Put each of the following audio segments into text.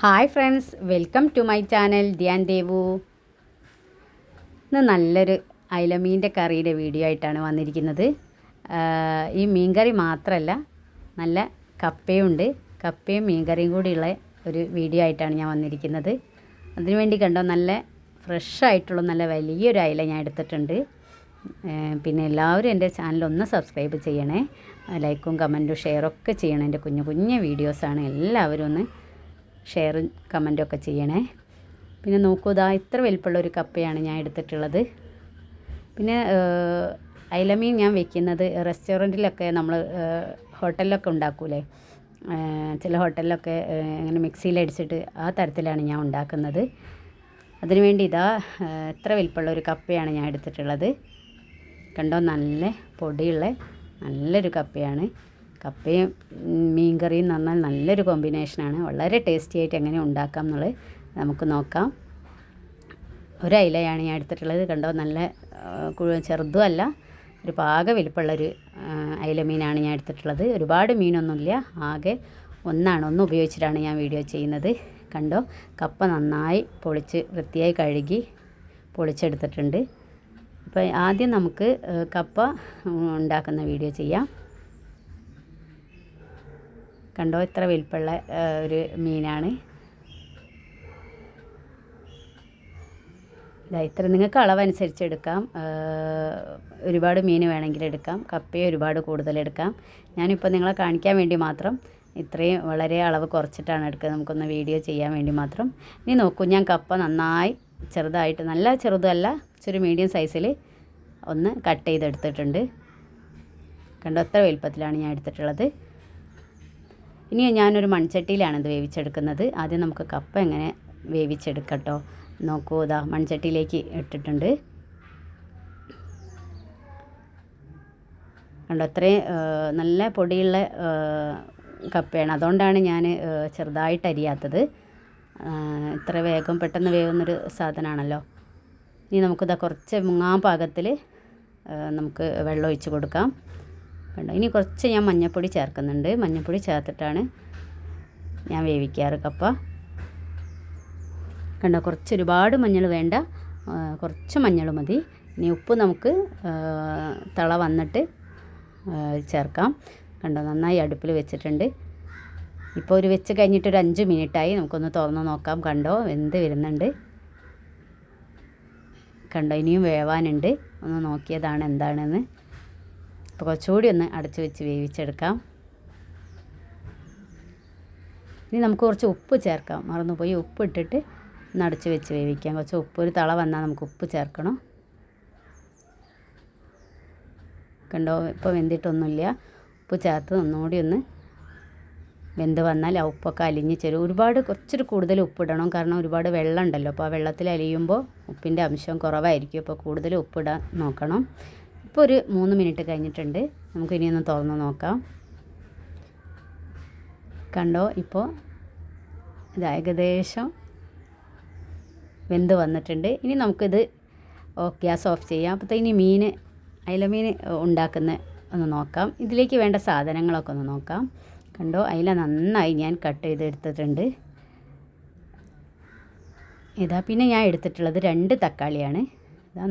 Hi friends, welcome to my channel Dhyan Devu. ഇന്ന് നല്ലൊരു അയലമീൻ്റെ കറിയുടെ വീഡിയോ ആയിട്ടാണ് വന്നിരിക്കുന്നത്. ഈ മീൻകറി മാത്രമല്ല, നല്ല കപ്പയുണ്ട്. കപ്പയും മീൻകറിയും കൂടിയുള്ള ഒരു വീഡിയോ ആയിട്ടാണ് ഞാൻ വന്നിരിക്കുന്നത്. അതിനുവേണ്ടി കണ്ടോ, നല്ല ഫ്രഷായിട്ടുള്ള നല്ല വലിയൊരു അയല ഞാൻ എടുത്തിട്ടുണ്ട്. പിന്നെ എല്ലാവരും എൻ്റെ ചാനലൊന്ന് സബ്സ്ക്രൈബ് ചെയ്യണേ. ലൈക്കും കമൻറ്റും ഷെയറൊക്കെ ചെയ്യണേ. എൻ്റെ കുഞ്ഞു കുഞ്ഞു വീഡിയോസാണ്. എല്ലാവരും ഒന്ന് ഷെയറും കമൻറ്റും ഒക്കെ ചെയ്യണേ. പിന്നെ നോക്കൂ, ഇത്ര വലിപ്പമുള്ളൊരു കപ്പയാണ് ഞാൻ എടുത്തിട്ടുള്ളത്. പിന്നെ അയലമീൻ ഞാൻ വെക്കുന്നത് റെസ്റ്റോറൻറ്റിലൊക്കെ നമ്മൾ ഹോട്ടലിലൊക്കെ ഉണ്ടാക്കൂലേ, ചില ഹോട്ടലിലൊക്കെ ഇങ്ങനെ മിക്സിയിലടിച്ചിട്ട് ആ തരത്തിലാണ് ഞാൻ ഉണ്ടാക്കുന്നത്. അതിനുവേണ്ടി ഇത്ര വലിപ്പമുള്ളൊരു കപ്പയാണ് ഞാൻ എടുത്തിട്ടുള്ളത്. കണ്ടോ, നല്ല പൊടിയുള്ള നല്ലൊരു കപ്പയാണ്. കപ്പയും മീൻകറിയും എന്ന് പറഞ്ഞാൽ നല്ലൊരു കോമ്പിനേഷനാണ്. വളരെ ടേസ്റ്റി ആയിട്ട് എങ്ങനെ ഉണ്ടാക്കാം എന്നുള്ളത് നമുക്ക് നോക്കാം. ഒരു അയിലയാണ് ഞാൻ എടുത്തിട്ടുള്ളത്. കണ്ടോ, നല്ല ചെറുതും അല്ല, ഒരു പാക വലിപ്പമുള്ളൊരു അയിലമീനാണ് ഞാൻ എടുത്തിട്ടുള്ളത്. ഒരുപാട് മീനൊന്നുമില്ല, ആകെ ഒന്ന് ഉപയോഗിച്ചിട്ടാണ് ഞാൻ വീഡിയോ ചെയ്യുന്നത്. കണ്ടോ, കപ്പ നന്നായി പൊളിച്ച് വൃത്തിയായി കഴുകി പൊളിച്ചെടുത്തിട്ടുണ്ട്. അപ്പോൾ ആദ്യം നമുക്ക് കപ്പ ഉണ്ടാക്കുന്ന വീഡിയോ ചെയ്യാം. കണ്ടോ, ഇത്ര വലിപ്പമുള്ള ഒരു മീനാണ്. ഇത്ര നിങ്ങൾക്ക് അളവനുസരിച്ച് എടുക്കാം. ഒരുപാട് മീൻ വേണമെങ്കിൽ എടുക്കാം. കപ്പയും ഒരുപാട് കൂടുതലെടുക്കാം. ഞാനിപ്പോൾ നിങ്ങളെ കാണിക്കാൻ വേണ്ടി മാത്രം ഇത്രയും വളരെ അളവ് കുറച്ചിട്ടാണ് എടുക്കുന്നത്, നമുക്കൊന്ന് വീഡിയോ ചെയ്യാൻ വേണ്ടി മാത്രം. ഇനി നോക്കൂ, ഞാൻ കപ്പ നന്നായി ചെറുതായിട്ട്, നല്ല ചെറുതല്ല, ഇച്ചിരി മീഡിയം സൈസിൽ ഒന്ന് കട്ട് ചെയ്തെടുത്തിട്ടുണ്ട്. കണ്ടോ, എത്ര വലിപ്പത്തിലാണ് ഞാൻ എടുത്തിട്ടുള്ളത്. ഇനി ഞാനൊരു മൺചട്ടിയിലാണ് ഇത് വേവിച്ചെടുക്കുന്നത്. ആദ്യം നമുക്ക് കപ്പ എങ്ങനെ വേവിച്ചെടുക്കട്ടോ. നോക്കൂ, മൺചട്ടിയിലേക്ക് ഇട്ടിട്ടുണ്ട്. കണ്ടോ, അത്രയും നല്ല പൊടിയുള്ള കപ്പയാണ്. അതുകൊണ്ടാണ് ഞാൻ ചെറുതായിട്ട് അരിയാത്തത്. ഇത്ര വേഗം പെട്ടെന്ന് വേവുന്നൊരു സാധനമാണല്ലോ. ഇനി നമുക്കിതാ കുറച്ച് മുങ്ങാൻ പാകത്തിൽ നമുക്ക് വെള്ളം ഒഴിച്ച് കൊടുക്കാം. കണ്ടോ, ഇനി കുറച്ച് ഞാൻ മഞ്ഞൾപ്പൊടി ചേർക്കുന്നുണ്ട്. മഞ്ഞൾപ്പൊടി ചേർത്തിട്ടാണ് ഞാൻ വേവിക്കാറ് കപ്പ. കണ്ടോ, ഒരുപാട് മഞ്ഞൾ വേണ്ട, കുറച്ച് മഞ്ഞൾ മതി. ഇനി ഉപ്പ് നമുക്ക് തള വന്നിട്ട് ചേർക്കാം. കണ്ടോ, നന്നായി അടുപ്പിൽ വെച്ചിട്ടുണ്ട്. ഇപ്പോൾ വെച്ച് കഴിഞ്ഞിട്ടൊരു 5 മിനിറ്റായി. നമുക്കൊന്ന് തുറന്ന് നോക്കാം. കണ്ടോ, വെന്ത് വരുന്നുണ്ട്. കണ്ടോ, ഇനിയും വേവാനുണ്ട്. ഒന്ന് നോക്കിയതാണ് എന്താണെന്ന്. അപ്പോൾ കുറച്ചുകൂടി ഒന്ന് അടച്ചു വെച്ച് വേവിച്ചെടുക്കാം. ഇനി നമുക്ക് കുറച്ച് ഉപ്പ് ചേർക്കാം. മറന്നുപോയി, ഉപ്പ് ഇട്ടിട്ട് ഒന്ന് അടച്ചു വെച്ച് വേവിക്കാം. കുറച്ച് ഉപ്പ്, ഒരു തള വന്നാൽ നമുക്ക് ഉപ്പ് ചേർക്കണം. കണ്ടോ, ഇപ്പോൾ വെന്തിട്ടൊന്നുമില്ല. ഉപ്പ് ചേർത്ത് ഒന്നുകൂടി ഒന്ന് വെന്ത് വന്നാൽ ആ ഉപ്പൊക്കെ അലിഞ്ഞ് ചേരും. കുറച്ചൊരു കൂടുതൽ ഉപ്പിടണം, കാരണം ഒരുപാട് വെള്ളം ഉണ്ടല്ലോ. അപ്പോൾ ആ വെള്ളത്തിൽ അലിയുമ്പോൾ ഉപ്പിൻ്റെ അംശം കുറവായിരിക്കും. അപ്പോൾ കൂടുതൽ ഉപ്പിടാൻ നോക്കണം. ഇപ്പോൾ ഒരു 3 മിനിറ്റ് കഴിഞ്ഞിട്ടുണ്ട്. നമുക്ക് ഇനി ഒന്ന് തുറന്ന് നോക്കാം. കണ്ടോ, ഇപ്പോൾ ഏകദേശം വെന്ത് വന്നിട്ടുണ്ട്. ഇനി നമുക്കിത് ഗ്യാസ് ഓഫ് ചെയ്യാം. അപ്പോൾ ഇനി അയലമീൻ ഒന്ന് നോക്കാം. ഇതിലേക്ക് വേണ്ട സാധനങ്ങളൊക്കെ ഒന്ന് നോക്കാം. കണ്ടോ, അയില നന്നായി ഞാൻ കട്ട് ചെയ്തെടുത്തിട്ടുണ്ട്. പിന്നെ ഞാൻ എടുത്തിട്ടുള്ളത് 2 തക്കാളിയാണ്.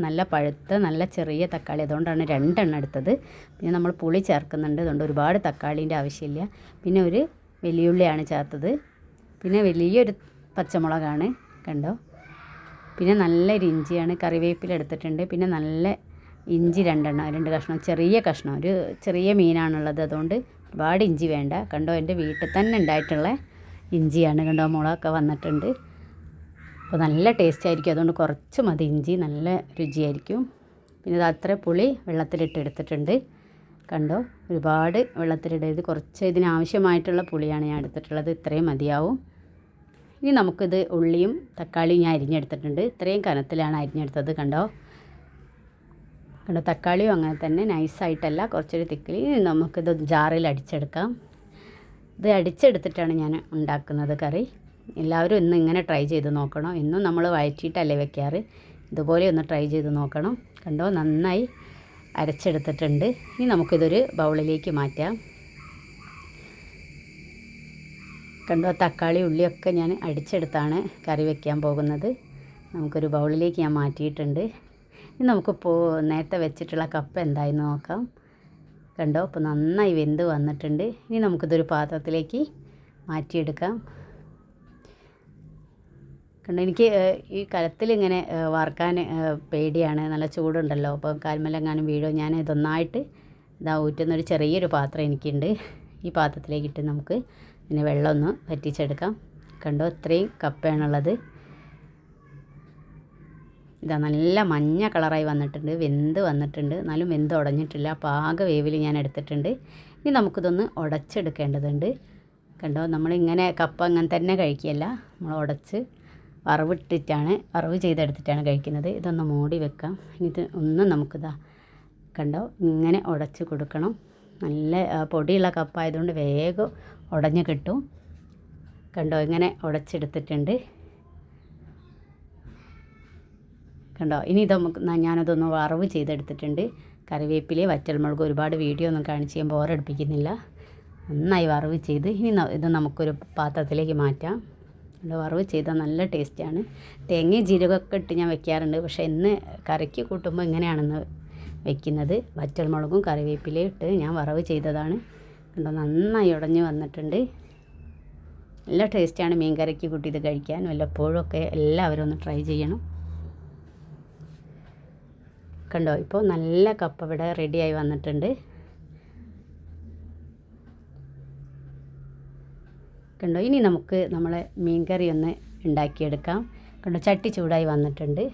നല്ല പഴുത്ത നല്ല ചെറിയ തക്കാളി, അതുകൊണ്ടാണ് 2 എണ്ണം എടുത്തത്. പിന്നെ നമ്മൾ പുളി ചേർക്കുന്നുണ്ട്, അതുകൊണ്ട് ഒരുപാട് തക്കാളീൻ്റെ ആവശ്യമില്ല. പിന്നെ ഒരു വലിയുള്ളിയാണ് ചേർത്തത്. പിന്നെ വലിയൊരു പച്ചമുളകാണ്. കണ്ടോ, പിന്നെ നല്ലൊരു ഇഞ്ചിയാണ്. കറിവേപ്പില എടുത്തിട്ടുണ്ട്. പിന്നെ നല്ല ഇഞ്ചി 2 കഷ്ണം, ചെറിയ കഷ്ണം. ഒരു ചെറിയ മീനാണുള്ളത്, അതുകൊണ്ട് ഒരുപാട് ഇഞ്ചി വേണ്ട. കണ്ടോ, എൻ്റെ വീട്ടിൽ തന്നെ ഉണ്ടായിട്ടുള്ള ഇഞ്ചിയാണ്. കണ്ടോ, മുളകൊക്കെ വന്നിട്ടുണ്ട്. അപ്പോൾ നല്ല ടേസ്റ്റ് ആയിരിക്കും, അതുകൊണ്ട് കുറച്ച് മതി ഇഞ്ചി, നല്ല രുചിയായിരിക്കും. പിന്നെ അത്ര പുളി വെള്ളത്തിലിട്ട് എടുത്തിട്ടുണ്ട്. കണ്ടോ, ഒരുപാട് വെള്ളത്തിലിടരുത്, കുറച്ച് ഇതിനാവശ്യമായിട്ടുള്ള പുളിയാണ് ഞാൻ എടുത്തിട്ടുള്ളത്. ഇത്രയും മതിയാവും. ഇനി നമുക്കിത് ഉള്ളിയും തക്കാളിയും ഞാൻ അരിഞ്ഞെടുത്തിട്ടുണ്ട്. ഇത്രയും കനത്തിലാണ് അരിഞ്ഞെടുത്തത്. കണ്ടോ, തക്കാളിയും അങ്ങനെ തന്നെ നൈസായിട്ടല്ല, കുറച്ചൊരു തിക്കിൽ. നമുക്കിത് ജാറിൽ അടിച്ചെടുക്കാം. ഇത് അടിച്ചെടുത്തിട്ടാണ് ഞാൻ ഉണ്ടാക്കുന്നത് കറി. എല്ലാവരും ഇന്ന് ഇങ്ങനെ ട്രൈ ചെയ്ത് നോക്കണം. എന്നും നമ്മൾ വഴറ്റിയിട്ടല്ലേ വെക്കാറ്, ഇതുപോലെ ഒന്ന് ട്രൈ ചെയ്ത് നോക്കണം. കണ്ടോ, നന്നായി അരച്ചെടുത്തിട്ടുണ്ട്. ഇനി നമുക്കിതൊരു ബൗളിലേക്ക് മാറ്റാം. കണ്ടോ, തക്കാളി ഉള്ളിയൊക്കെ ഞാൻ അടിച്ചെടുത്താണ് കറി വെക്കാൻ പോകുന്നത്. നമുക്കൊരു ബൗളിലേക്ക് ഞാൻ മാറ്റിയിട്ടുണ്ട്. ഇനി നമുക്കിപ്പോൾ നേരത്തെ വെച്ചിട്ടുള്ള കപ്പ എന്തായെന്ന് നോക്കാം. കണ്ടോ, ഇപ്പോൾ നന്നായി വെന്ത് വന്നിട്ടുണ്ട്. ഇനി നമുക്കിതൊരു പാത്രത്തിലേക്ക് മാറ്റിയെടുക്കാം. കണ്ടോ, എനിക്ക് ഈ കലത്തിൽ ഇങ്ങനെ വറുക്കാൻ പേടിയാണ്, നല്ല ചൂടുണ്ടല്ലോ. അപ്പോൾ കാൽമലെങ്ങാനും വീഴോ. ഞാൻ ഇതൊന്നായിട്ട് ഇതാ ഊറ്റുന്നൊരു ചെറിയൊരു പാത്രം എനിക്കുണ്ട്. ഈ പാത്രത്തിലേക്കിട്ട് നമുക്ക് പിന്നെ വെള്ളം ഒന്ന് വറ്റിച്ചെടുക്കാം. കണ്ടോ, ഇത്രയും കപ്പയാണുള്ളത്. ഇതാ നല്ല മഞ്ഞ കളറായി വന്നിട്ടുണ്ട്, വെന്ത് വന്നിട്ടുണ്ട്. എന്നാലും വെന്ത് ഉടഞ്ഞിട്ടില്ല, പാക വേവിൽ ഞാൻ എടുത്തിട്ടുണ്ട്. ഇനി നമുക്കിതൊന്ന് ഉടച്ചെടുക്കേണ്ടതുണ്ട്. കണ്ടോ, നമ്മളിങ്ങനെ കപ്പ അങ്ങനെ തന്നെ കഴിക്കുകയല്ല, നമ്മൾ ഉടച്ച് വറവ് ചെയ്തെടുത്തിട്ടാണ് കഴിക്കുന്നത്. ഇതൊന്ന് മൂടി വെക്കാം. ഇത് ഒന്ന് നമുക്കിതാ കണ്ടോ ഇങ്ങനെ ഉടച്ച് കൊടുക്കണം. നല്ല പൊടിയുള്ള കപ്പ ആയതുകൊണ്ട് വേഗം ഉടഞ്ഞ് കിട്ടും. കണ്ടോ, ഇങ്ങനെ ഉടച്ചെടുത്തിട്ടുണ്ട്. കണ്ടോ, ഇനി ഇത് ഞാനതൊന്ന് വറവ് ചെയ്തെടുത്തിട്ടുണ്ട്. കറിവേപ്പില, വറ്റൽമുളക്, ഒരുപാട് വീഡിയോ ഒന്നും കാണിച്ച് ഞാൻ ബോറടിപ്പിക്കുന്നില്ല. നന്നായി വറവ് ചെയ്ത് ഇനി ഇത് നമുക്കൊരു പാത്രത്തിലേക്ക് മാറ്റാം. വറവ് ചെയ്താൽ നല്ല ടേസ്റ്റാണ്. തേങ്ങയും ജീരകമൊക്കെ ഇട്ട് ഞാൻ വെക്കാറുണ്ട്, പക്ഷേ ഇന്ന് കറിക്ക് കൂട്ടുമ്പോൾ ഇങ്ങനെയാണെന്ന് വെക്കുന്നത്. വറ്റൽമുളകും കറിവേപ്പിലയും ഇട്ട് ഞാൻ വറവ് ചെയ്തതാണ്. കണ്ടോ, നന്നായി ഉടഞ്ഞ് വന്നിട്ടുണ്ട്. നല്ല ടേസ്റ്റാണ് മീൻ കറിക്ക് കൂട്ടി ഇത് കഴിക്കാൻ. വല്ലപ്പോഴൊക്കെ എല്ലാവരും ഒന്ന് ട്രൈ ചെയ്യണം. കണ്ടോ, ഇപ്പോൾ നല്ല കപ്പ ഇവിടെ റെഡിയായി വന്നിട്ടുണ്ട്. കണ്ടോ, ഇനി നമുക്ക് നമ്മളെ മീൻ കറി ഒന്ന് ഉണ്ടാക്കിയെടുക്കാം. കണ്ടോ, ചട്ടി ചൂടായി വന്നിട്ടുണ്ട്.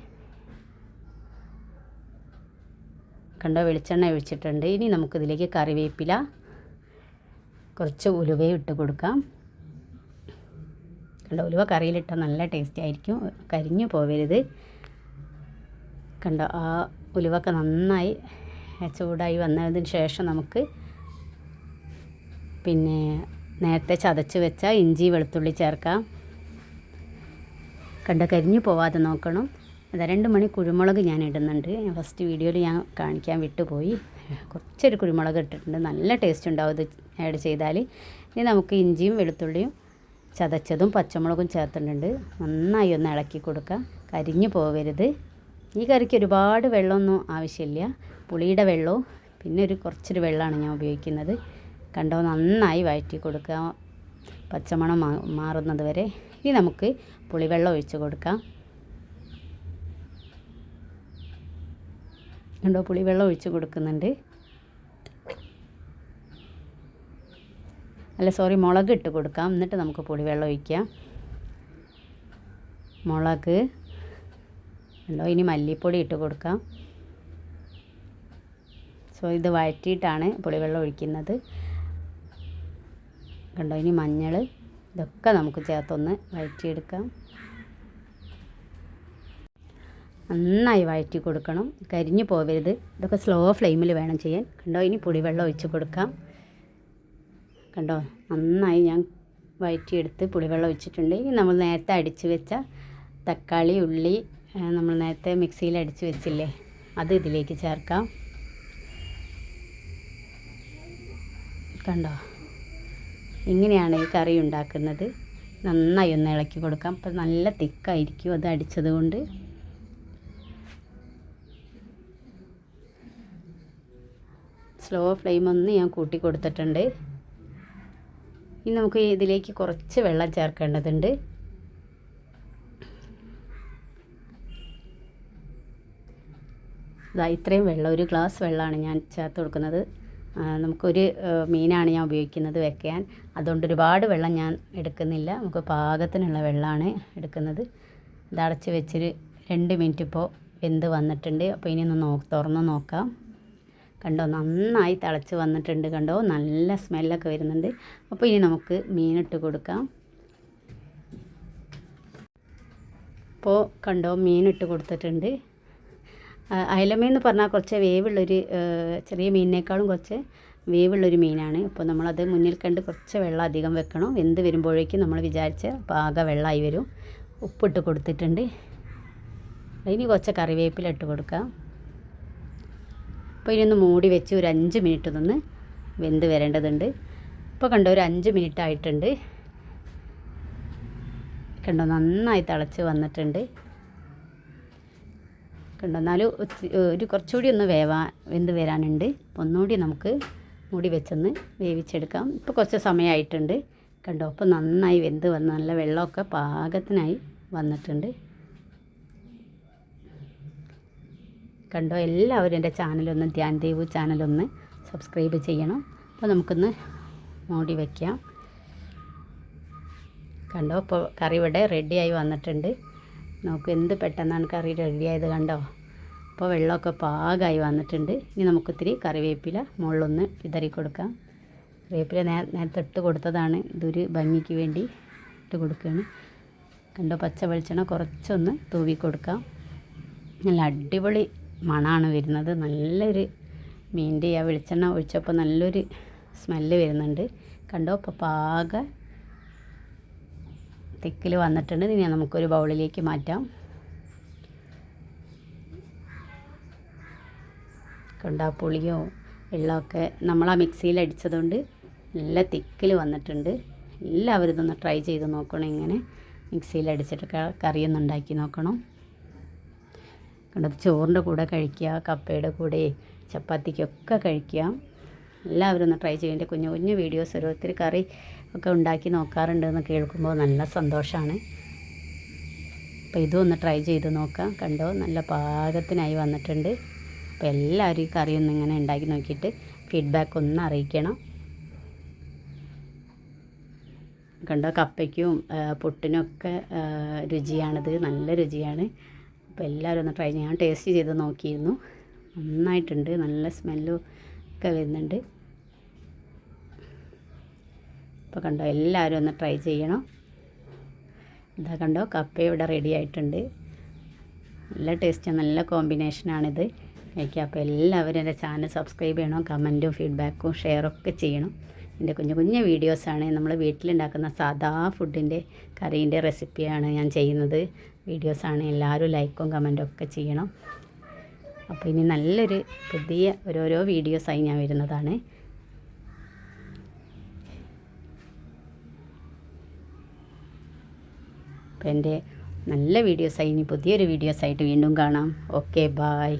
കണ്ടോ, വെളിച്ചെണ്ണ ഒഴിച്ചിട്ടുണ്ട്. ഇനി നമുക്കിതിലേക്ക് കറിവേപ്പില, കുറച്ച് ഉലുവയും ഇട്ട് കൊടുക്കാം. കണ്ടോ, ഉലുവ കറിയിലിട്ടാൽ നല്ല ടേസ്റ്റ് ആയിരിക്കും, കരിഞ്ഞു പോവരുത്. കണ്ടോ, ആ ഉലുവൊക്കെ നന്നായി ചൂടായി വന്നതിന് ശേഷം നമുക്ക് പിന്നെ നേരത്തെ ചതച്ച് വെച്ച ഇഞ്ചി വെളുത്തുള്ളി ചേർക്കാം. കണ്ടോ, കരിഞ്ഞു പോവാതെ നോക്കണം. അത് 2 മണി കുരുമുളക് ഞാൻ ഇടുന്നുണ്ട്. ഫസ്റ്റ് വീഡിയോയിൽ ഞാൻ കാണിക്കാൻ വിട്ടുപോയി. കുറച്ചൊരു കുരുമുളക് ഇട്ടിട്ടുണ്ട്, നല്ല ടേസ്റ്റ് ഉണ്ടാവും ഇത് ആഡ് ചെയ്താൽ. ഇനി നമുക്ക് ഇഞ്ചിയും വെളുത്തുള്ളിയും ചതച്ചതും പച്ചമുളകും ചേർത്തിട്ടുണ്ട്. നന്നായി ഒന്ന് ഇളക്കി കൊടുക്കാം, കരിഞ്ഞു പോവരുത്. ഈ കറിക്ക് ഒരുപാട് വെള്ളമൊന്നും ആവശ്യമില്ല, പുളിയുടെ വെള്ളവും പിന്നെ കുറച്ചൊരു വെള്ളമാണ് ഞാൻ ഉപയോഗിക്കുന്നത്. കണ്ടോ, നന്നായി വഴറ്റി കൊടുക്കുക പച്ചമണം മാറുന്നത് വരെ. ഇനി നമുക്ക് പുളിവെള്ളം ഒഴിച്ച് കൊടുക്കാം. കണ്ടോ, പുളിവെള്ളം ഒഴിച്ച് കൊടുക്കുന്നുണ്ട്. മുളക് ഇട്ട് കൊടുക്കാം, എന്നിട്ട് നമുക്ക് പുളിവെള്ളം ഒഴിക്കാം. മുളക് കണ്ടോ, ഇനി മല്ലിപ്പൊടി ഇട്ട് കൊടുക്കാം. ഇത് വഴറ്റിയിട്ടാണ് പുളിവെള്ളം ഒഴിക്കുന്നത്. കണ്ടോ, ഇനി മഞ്ഞൾ, ഇതൊക്കെ നമുക്ക് ചേർത്തൊന്ന് വഴറ്റിയെടുക്കാം. നന്നായി വഴറ്റി കൊടുക്കണം, കരിഞ്ഞു പോവരുത്. ഇതൊക്കെ സ്ലോ ഫ്ലെയിമിൽ വേണം ചെയ്യാൻ. കണ്ടോ, ഇനി പുളിവെള്ളം ഒഴിച്ച് കൊടുക്കാം. കണ്ടോ, നന്നായി ഞാൻ വഴറ്റിയെടുത്ത് പുളിവെള്ളം ഒഴിച്ചിട്ടുണ്ട്. ഇനി നമ്മൾ നേരത്തെ അടിച്ച് വെച്ച തക്കാളി, ഉള്ളി നമ്മൾ നേരത്തെ മിക്സിയിൽ അടിച്ച് വെച്ചില്ലേ, അത് ഇതിലേക്ക് ചേർക്കാം. കണ്ടോ, ഇങ്ങനെയാണ് ഈ കറി ഉണ്ടാക്കുന്നത്. നന്നായി ഒന്ന് ഇളക്കി കൊടുക്കാം. അപ്പോൾ നല്ല തിക്കായിരിക്കും അത് അടിച്ചത് കൊണ്ട്. സ്ലോ ഫ്ലെയിം ഒന്ന് ഞാൻ കൂട്ടി കൊടുത്തിട്ടുണ്ട്. ഇനി നമുക്ക് ഇതിലേക്ക് കുറച്ച് വെള്ളം ചേർക്കേണ്ടതുണ്ട്. ഇത്രയും വെള്ളം, 1 ഗ്ലാസ് വെള്ളമാണ് ഞാൻ ചേർത്ത് കൊടുക്കുന്നത്. നമുക്കൊരു മീനാണ് ഞാൻ ഉപയോഗിക്കുന്നത് വെക്കാൻ, അതുകൊണ്ട് ഒരുപാട് വെള്ളം ഞാൻ എടുക്കുന്നില്ല. നമുക്ക് പാകത്തിനുള്ള വെള്ളമാണ് എടുക്കുന്നത്. ഇത് അടച്ച് വെച്ചൊരു 2 മിനിറ്റ് ഇപ്പോൾ വെന്ത് വന്നിട്ടുണ്ട്. അപ്പോൾ ഇനി ഒന്ന് തുറന്ന് നോക്കാം. കണ്ടോ, നന്നായി തിളച്ച് വന്നിട്ടുണ്ട്. കണ്ടോ, നല്ല സ്മെല്ലൊക്കെ വരുന്നുണ്ട്. അപ്പോൾ ഇനി നമുക്ക് മീനിട്ട് കൊടുക്കാം. ഇപ്പോൾ കണ്ടോ, മീനിട്ട് കൊടുത്തിട്ടുണ്ട്. അയലമീൻ എന്ന് പറഞ്ഞാൽ കുറച്ച് വേവുള്ളൊരു ചെറിയ മീനിനേക്കാളും കുറച്ച് വേവുള്ളൊരു മീനാണ്. അപ്പോൾ നമ്മളത് മുന്നിൽ കണ്ട് കുറച്ച് വെള്ളം അധികം വെക്കണം. വെന്ത് വരുമ്പോഴേക്കും നമ്മൾ വിചാരിച്ച പാക വെള്ളമായി വരും. ഉപ്പിട്ട് കൊടുത്തിട്ടുണ്ട്. ഇനി കുറച്ച് കറിവേപ്പില ഇട്ട് കൊടുക്കാം. അപ്പോൾ ഇനി മൂടി വെച്ച് ഒരു 5 മിനിറ്റ് ഇതൊന്ന് വെന്ത് വരേണ്ടതുണ്ട്. ഇപ്പോൾ കണ്ടോ, ഒരു 5 മിനിറ്റ് ആയിട്ടുണ്ട്. കണ്ടോ നന്നായി തിളച്ച് വന്നിട്ടുണ്ട്. കണ്ടോ എന്നാലും ഒരു കുറച്ചുകൂടി ഒന്ന് വെന്ത് വരാനുണ്ട്. അപ്പോൾ ഒന്നുകൂടി നമുക്ക് മൂടി വെച്ചൊന്ന് വേവിച്ചെടുക്കാം. ഇപ്പോൾ കുറച്ച് സമയമായിട്ടുണ്ട്. കണ്ടോ അപ്പോൾ നന്നായി വെന്ത് വന്ന് നല്ല വെള്ളമൊക്കെ പാകത്തിനായി വന്നിട്ടുണ്ട്. കണ്ടോ എല്ലാവരും എൻ്റെ ചാനലൊന്ന് ധ്യാൻ ദേവു ചാനലൊന്ന് സബ്സ്ക്രൈബ് ചെയ്യണം. അപ്പോൾ നമുക്കൊന്ന് മൂടി വയ്ക്കാം. കണ്ടോ ഇപ്പോൾ കറി ഇവിടെ റെഡിയായി വന്നിട്ടുണ്ട്. നമുക്ക് എന്ത് പെട്ടെന്നാണ് കറി റെഡിയായത് കണ്ടോ. അപ്പോൾ വെള്ളമൊക്കെ പാകമായി വന്നിട്ടുണ്ട്. ഇനി നമുക്കിത്തിരി കറിവേപ്പില മുകളിലൊന്ന് വിതറി കൊടുക്കാം. കറിവേപ്പില നേരത്തെ ഇട്ട് കൊടുത്തതാണ്, ഇതൊരു ഭംഗിക്ക് വേണ്ടി ഇട്ട് കൊടുക്കുകയാണ്. കണ്ടോ പച്ച വെളിച്ചെണ്ണ കുറച്ചൊന്ന് തൂവി കൊടുക്കാം. നല്ല അടിപൊളി മണമാണ് വരുന്നത്. നല്ലൊരു മീൻ്റെ ആ വെളിച്ചെണ്ണ ഒഴിച്ചപ്പോൾ നല്ലൊരു സ്മെല്ല് വരുന്നുണ്ട്. കണ്ടോ ഇപ്പോൾ പാകം തിക്കിൽ വന്നിട്ടുണ്ട്. ഇനി നമുക്കൊരു ബൗളിലേക്ക് മാറ്റാം. കണ്ടോ പുളിയോ വെള്ളമൊക്കെ നമ്മൾ ആ മിക്സിയിൽ അടിച്ചതുകൊണ്ട് നല്ല തിക്കിൽ വന്നിട്ടുണ്ട്. എല്ലാവരും ഇതൊന്ന് ട്രൈ ചെയ്ത് നോക്കണം. ഇങ്ങനെ മിക്സിയിൽ അടിച്ചിട്ട് കറിയൊന്നും ഉണ്ടാക്കി നോക്കണം. കണ്ടത് ചോറിൻ്റെ കൂടെ കഴിക്കുക, കപ്പയുടെ കൂടെ ചപ്പാത്തിക്കൊക്കെ കഴിക്കുക. എല്ലാവരും ഒന്ന് ട്രൈ ചെയ്യേണ്ട കുഞ്ഞു കുഞ്ഞു വീഡിയോസ് ഓരോരുത്തർ കറി ഒക്കെ ഉണ്ടാക്കി നോക്കാറുണ്ടെന്ന് കേൾക്കുമ്പോൾ നല്ല സന്തോഷമാണ്. അപ്പോൾ ഇതും ഒന്ന് ട്രൈ ചെയ്ത് നോക്കാം. കണ്ടോ നല്ല പാകത്തിനായി വന്നിട്ടുണ്ട്. അപ്പോൾ എല്ലാവരും ഈ കറിയൊന്നും ഇങ്ങനെ ഉണ്ടാക്കി നോക്കിയിട്ട് ഫീഡ്ബാക്ക് ഒന്ന് അറിയിക്കണം. കണ്ടോ കപ്പയ്ക്കും പുട്ടിനൊക്കെ രുചിയാണിത്, നല്ല രുചിയാണ്. അപ്പോൾ എല്ലാവരും ഒന്ന് ട്രൈ ചെയ്യാം. ടേസ്റ്റ് ചെയ്ത് നോക്കിയിരുന്നു, നന്നായിട്ടുണ്ട്. നല്ല സ്മെല്ലും ഒക്കെ വരുന്നുണ്ട്. അപ്പോൾ കണ്ടോ എല്ലാവരും ഒന്ന് ട്രൈ ചെയ്യണം. ഇതാ കണ്ടോ കപ്പ ഇവിടെ റെഡി ആയിട്ടുണ്ട്. നല്ല ടേസ്റ്റ്, നല്ല കോമ്പിനേഷനാണിത് കഴിക്കുക. അപ്പോൾ എല്ലാവരും എൻ്റെ ചാനൽ സബ്സ്ക്രൈബ് ചെയ്യണം. കമൻറ്റും ഫീഡ്ബാക്കും ഷെയറൊക്കെ ചെയ്യണം. എൻ്റെ കുഞ്ഞു കുഞ്ഞു വീഡിയോസാണ്. നമ്മൾ വീട്ടിലുണ്ടാക്കുന്ന സാധാ ഫുഡിൻ്റെ കറീൻ്റെ റെസിപ്പിയാണ് ഞാൻ ചെയ്യുന്നത്. വീഡിയോസാണ്. എല്ലാവരും ലൈക്കും കമൻറ്റും ഒക്കെ ചെയ്യണം. അപ്പോൾ ഇനി നല്ലൊരു പുതിയ ഓരോരോ വീഡിയോസായി ഞാൻ വരുന്നതാണ്. അപ്പോൾ എൻ്റെ നല്ല വീഡിയോസായി ഇനി പുതിയൊരു വീഡിയോസായിട്ട് വീണ്ടും കാണാം. Okay bye.